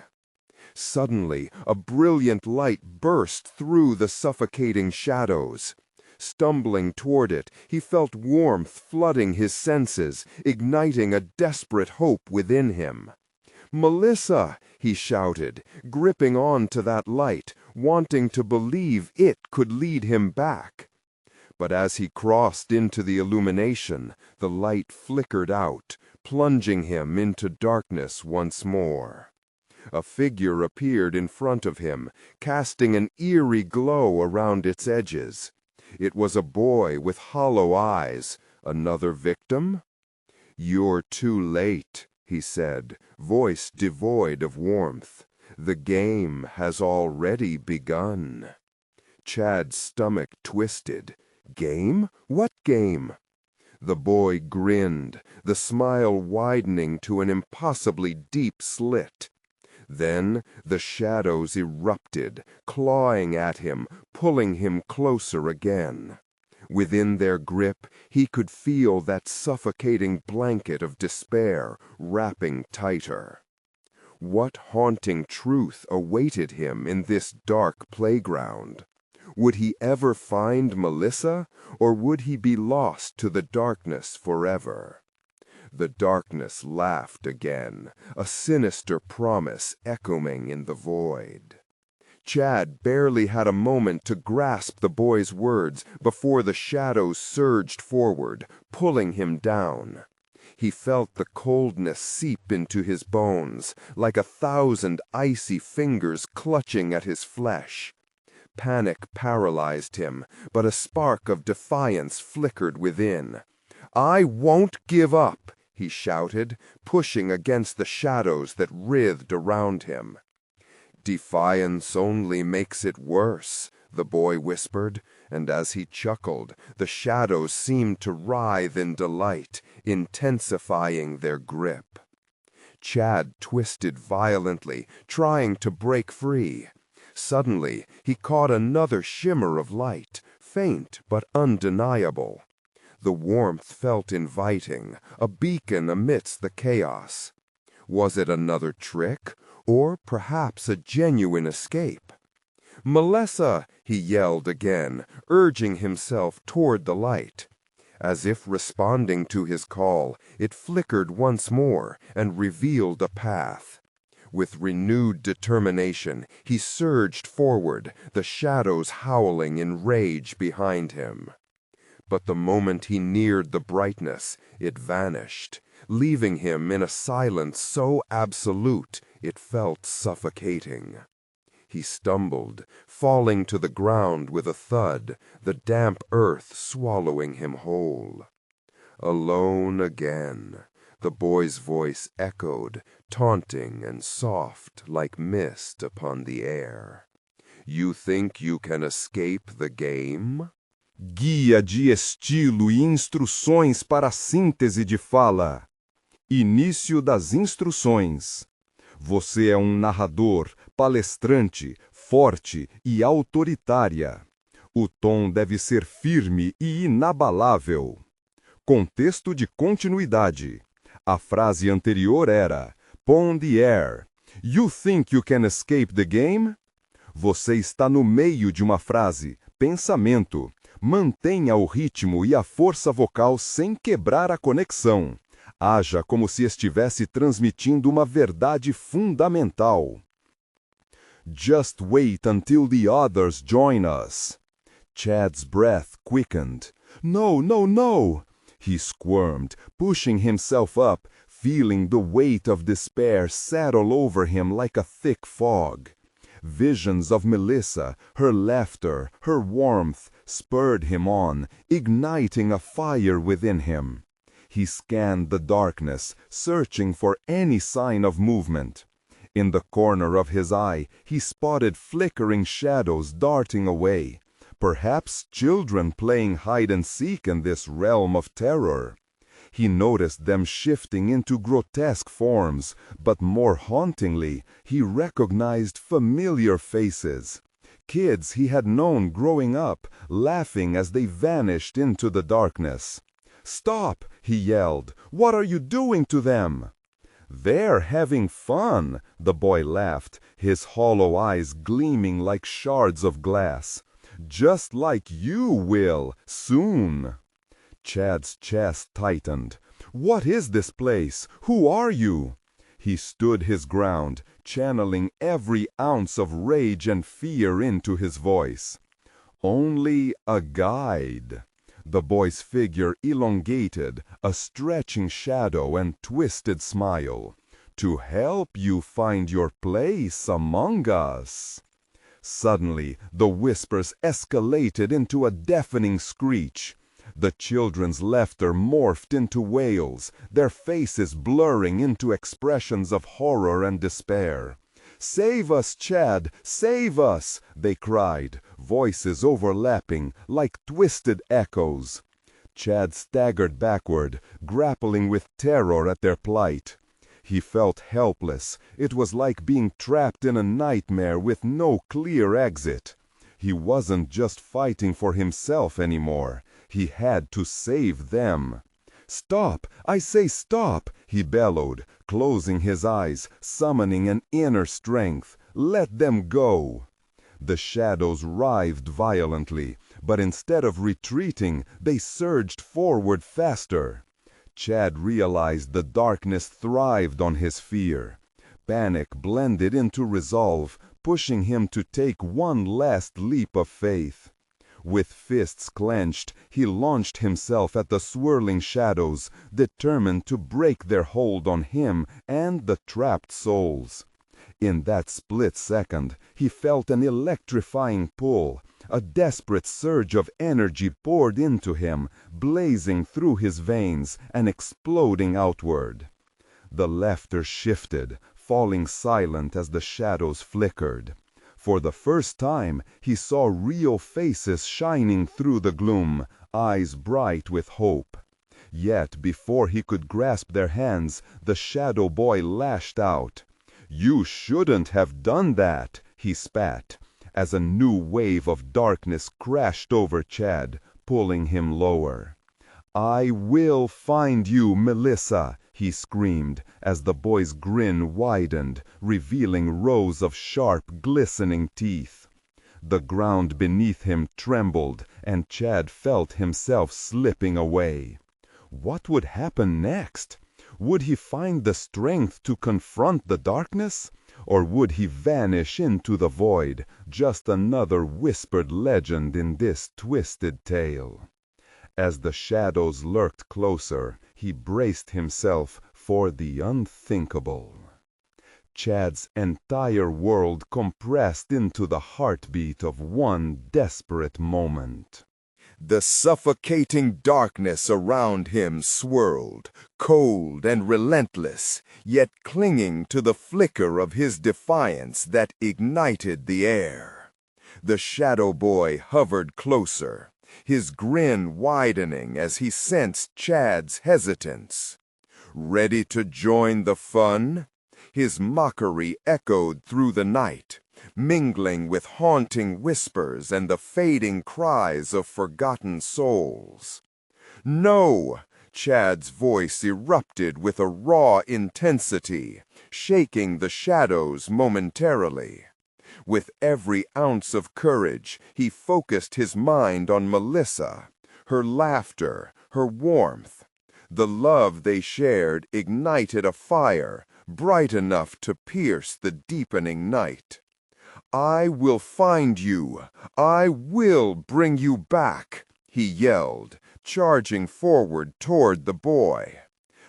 S1: Suddenly, a brilliant light burst through the suffocating shadows. Stumbling toward it, he felt warmth flooding his senses, igniting a desperate hope within him. "Melissa!" he shouted, gripping on to that light, wanting to believe it could lead him back. But as he crossed into the illumination, the light flickered out, plunging him into darkness once more. A figure appeared in front of him, casting an eerie glow around its edges. It was a boy with hollow eyes. Another victim? "You're too late," he said, voice devoid of warmth. "The game has already begun." Chad's stomach twisted. Game? What game? The boy grinned, the smile widening to an impossibly deep slit. Then the shadows erupted, clawing at him, pulling him closer again. Within their grip, he could feel that suffocating blanket of despair wrapping tighter. What haunting truth awaited him in this dark playground? Would he ever find Melissa, or would he be lost to the darkness forever? The darkness laughed again, a sinister promise echoing in the void. Chad barely had a moment to grasp the boy's words before the shadows surged forward, pulling him down. He felt the coldness seep into his bones, like 1,000 icy fingers clutching at his flesh. Panic paralyzed him, but a spark of defiance flickered within. "I won't give up!" he shouted, pushing against the shadows that writhed around him. "Defiance only makes it worse," the boy whispered, and as he chuckled, the shadows seemed to writhe in delight, intensifying their grip. Chad twisted violently, trying to break free. Suddenly, he caught another shimmer of light, faint but undeniable. The warmth felt inviting, a beacon amidst the chaos. Was it another trick, or perhaps a genuine escape? "Melissa!" he yelled again, urging himself toward the light. As if responding to his call, it flickered once more and revealed a path. With renewed determination, he surged forward, the shadows howling in rage behind him. But the moment he neared the brightness, it vanished, leaving him in a silence so absolute it felt suffocating. He stumbled, falling to the ground with a thud, the damp earth swallowing him whole. Alone again. The boy's voice echoed, taunting and soft like mist upon the air. "You think you can escape the game?"
S2: Guia de estilo e instruções para a síntese de fala. Início das instruções. Você é um narrador, palestrante, forte e autoritária. O tom deve ser firme e inabalável. Contexto de continuidade. A frase anterior era "Pon the air. You think you can escape the game?" Você está no meio de uma frase, pensamento. Mantenha o ritmo e a força vocal sem quebrar a conexão. Haja como se estivesse transmitindo uma verdade fundamental. Just wait until the others join us. Chad's breath quickened. No, no, no! He squirmed, pushing himself up, feeling the weight of despair settle over him like a thick fog. Visions of Melissa, her laughter, her warmth, spurred him on, igniting a fire within him. He scanned the darkness, searching for any sign of movement. In the corner of his eye, he spotted flickering shadows darting away. Perhaps children playing hide-and-seek in this realm of terror. He noticed them shifting into grotesque forms, but more hauntingly, he recognized familiar faces. Kids he had known growing up, laughing as they vanished into the darkness. "Stop!" he yelled. "What are you doing to them?" "They're having fun," the boy laughed, his hollow eyes gleaming like shards of glass. "Just like you will, soon." Chad's chest tightened. "What is this place? Who are you?" He stood his ground, channeling every ounce of rage and fear into his voice. "Only a guide." The boy's figure elongated, a stretching shadow and twisted smile. "To help you find your place among us." Suddenly, the whispers escalated into a deafening screech. The children's laughter morphed into wails, their faces blurring into expressions of horror and despair. "Save us, Chad! Save us!" they cried, voices overlapping like twisted echoes. Chad staggered backward, grappling with terror at their plight. He felt helpless. It was like being trapped in a nightmare with no clear exit. He wasn't just fighting for himself anymore. He had to save them. "Stop! I say stop!" he bellowed, closing his eyes, summoning an inner strength. "Let them go!" The shadows writhed violently, but instead of retreating, they surged forward faster. Chad realized the darkness thrived on his fear. Panic blended into resolve, pushing him to take one last leap of faith. With fists clenched, he launched himself at the swirling shadows, determined to break their hold on him and the trapped souls. In that split second, he felt an electrifying pull. A desperate surge of energy poured into him, blazing through his veins and exploding outward. The laughter shifted, falling silent as the shadows flickered. For the first time, he saw real faces shining through the gloom, eyes bright with hope. Yet before he could grasp their hands, the shadow boy lashed out. "You shouldn't have done that," he spat, as a new wave of darkness crashed over Chad, pulling him lower. "I will find you, Melissa," he screamed, as the boy's grin widened, revealing rows of sharp, glistening teeth. The ground beneath him trembled, and Chad felt himself slipping away. What would happen next? Would he find the strength to confront the darkness? Or would he vanish into the void, just another whispered legend in this twisted tale? As the shadows lurked closer, he braced himself for the unthinkable. Chad's entire world compressed into the heartbeat of one desperate moment.
S1: The suffocating darkness around him swirled, cold and relentless, yet clinging to the flicker of his defiance that ignited the air. The shadow boy hovered closer, his grin widening as he sensed Chad's hesitance. Ready to join the fun? His mockery echoed through the night, mingling with haunting whispers and the fading cries of forgotten souls. "No!" Chad's voice erupted with a raw intensity, shaking the shadows momentarily. With every ounce of courage, he focused his mind on Melissa, her laughter, her warmth. The love they shared ignited a fire bright enough to pierce the deepening night. "I will find you. I will bring you back," he yelled, charging forward toward the boy.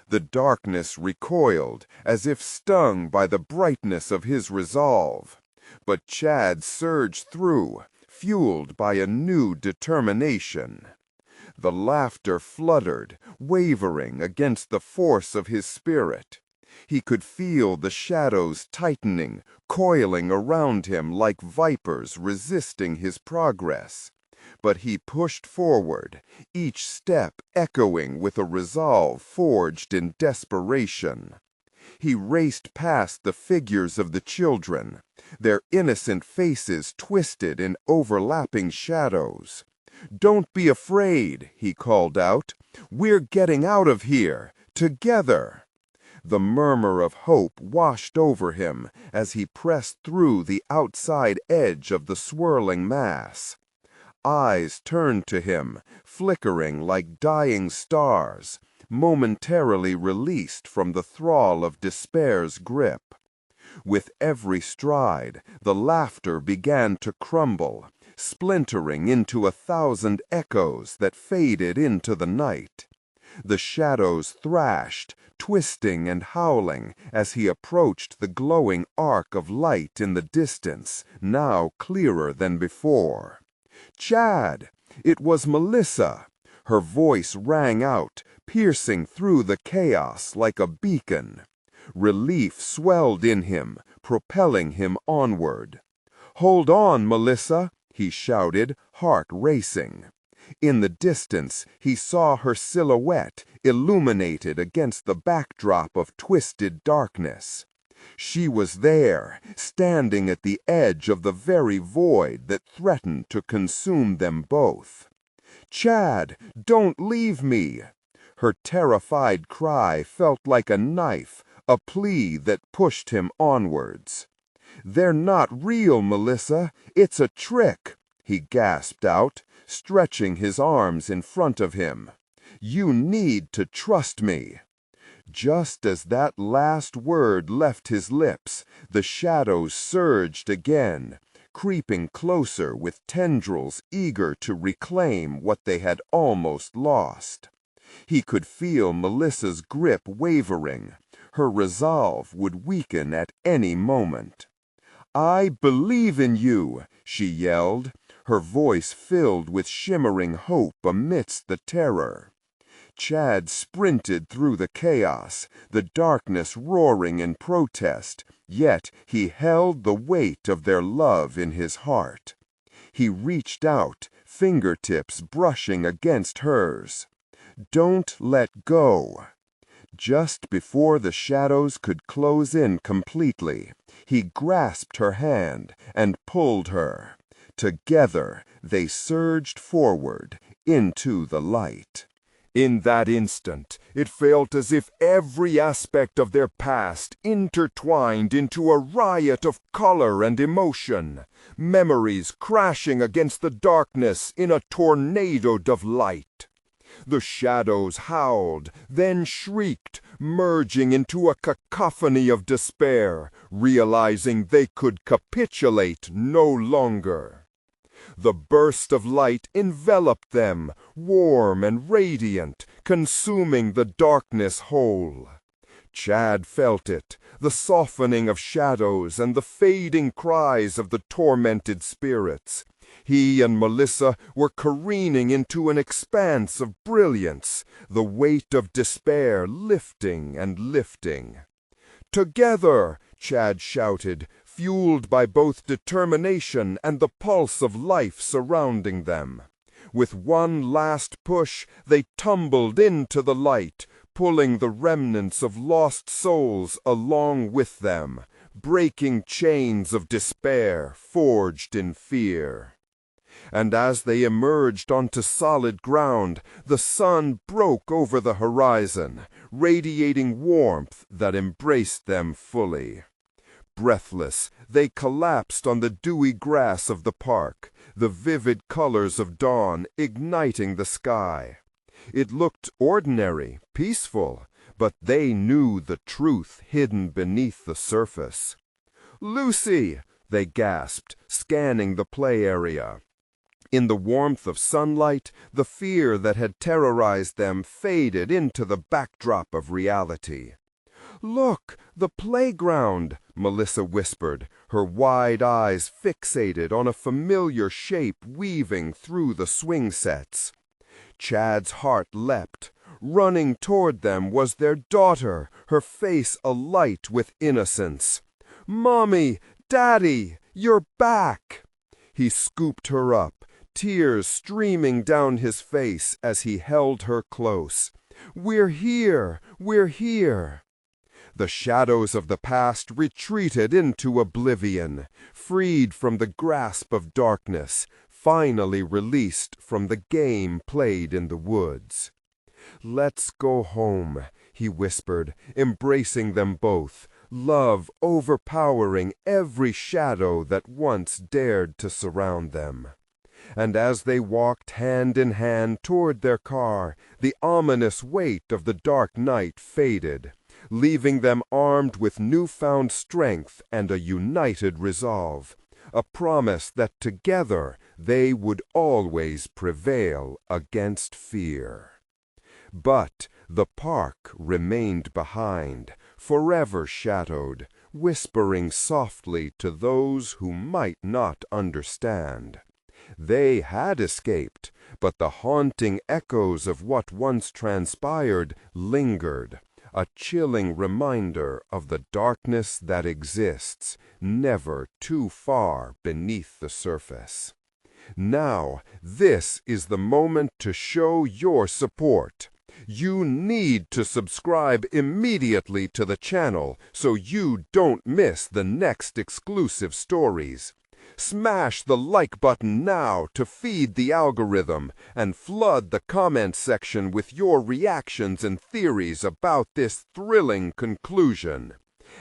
S1: The darkness recoiled, as if stung by the brightness of his resolve. But Chad surged through, fueled by a new determination. The laughter fluttered, wavering against the force of his spirit. He could feel the shadows tightening, coiling around him like vipers resisting his progress. But he pushed forward, each step echoing with a resolve forged in desperation. He raced past the figures of the children, their innocent faces twisted in overlapping shadows. "Don't be afraid," he called out. "We're getting out of here, together." The murmur of hope washed over him as he pressed through the outside edge of the swirling mass. Eyes turned to him, flickering like dying stars, momentarily released from the thrall of despair's grip. With every stride, the laughter began to crumble, splintering into 1,000 echoes that faded into the night. The shadows thrashed, twisting and howling as he approached the glowing arc of light in the distance, now clearer than before. "Chad!" It was Melissa. Her voice rang out, piercing through the chaos like a beacon. Relief swelled in him, propelling him onward. "Hold on, Melissa!" he shouted, heart racing. In the distance, he saw her silhouette illuminated against the backdrop of twisted darkness. She was there, standing at the edge of the very void that threatened to consume them both. "Chad, don't leave me!" Her terrified cry felt like a knife, a plea that pushed him onwards. "They're not real, Melissa. It's a trick," he gasped out, stretching his arms in front of him. "You need to trust me." Just as that last word left his lips, the shadows surged again, creeping closer with tendrils eager to reclaim what they had almost lost. He could feel Melissa's grip wavering. Her resolve would weaken at any moment. "I believe in you," she yelled, her voice filled with shimmering hope amidst the terror. Chad sprinted through the chaos, the darkness roaring in protest, yet he held the weight of their love in his heart. He reached out, fingertips brushing against hers. "Don't let go." Just before the shadows could close in completely, he grasped her hand and pulled her. Together, they surged forward into the light. In that instant, it felt as if every aspect of their past intertwined into a riot of color and emotion, memories crashing against the darkness in a tornado of light. The shadows howled, then shrieked, merging into a cacophony of despair, realizing they could capitulate no longer. The burst of light enveloped them, warm and radiant, consuming the darkness whole. Chad felt it, the softening of shadows and the fading cries of the tormented spirits. He and Melissa were careening into an expanse of brilliance, the weight of despair lifting and lifting. "Together!" Chad shouted, fueled by both determination and the pulse of life surrounding them. With one last push, they tumbled into the light, pulling the remnants of lost souls along with them, breaking chains of despair forged in fear. And as they emerged onto solid ground, the sun broke over the horizon, radiating warmth that embraced them fully. Breathless, they collapsed on the dewy grass of the park, the vivid colors of dawn igniting the sky. It looked ordinary, peaceful, but they knew the truth hidden beneath the surface. "Lucy!" they gasped, scanning the play area. In the warmth of sunlight, the fear that had terrorized them faded into the backdrop of reality. "Look, the playground," Melissa whispered, her wide eyes fixated on a familiar shape weaving through the swing sets. Chad's heart leapt. Running toward them was their daughter, her face alight with innocence. "Mommy, Daddy, you're back!" He scooped her up, tears streaming down his face as he held her close. "We're here! We're here!" The shadows of the past retreated into oblivion, freed from the grasp of darkness, finally released from the game played in the woods. "Let's go home," he whispered, embracing them both, love overpowering every shadow that once dared to surround them. And as they walked hand in hand toward their car, the ominous weight of the dark night faded, leaving them armed with newfound strength and a united resolve, a promise that together they would always prevail against fear. But the park remained behind, forever shadowed, whispering softly to those who might not understand. They had escaped, but the haunting echoes of what once transpired lingered, a chilling reminder of the darkness that exists, never too far beneath the surface. Now, this is the moment to show your support. You need to subscribe immediately to the channel so you don't miss the next exclusive stories. Smash the like button now to feed the algorithm and flood the comment section with your reactions and theories about this thrilling conclusion.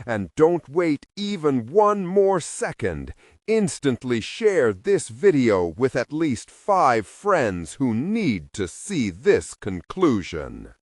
S1: And don't wait even one more second. Instantly share this video with at least 5 friends who need to see this conclusion.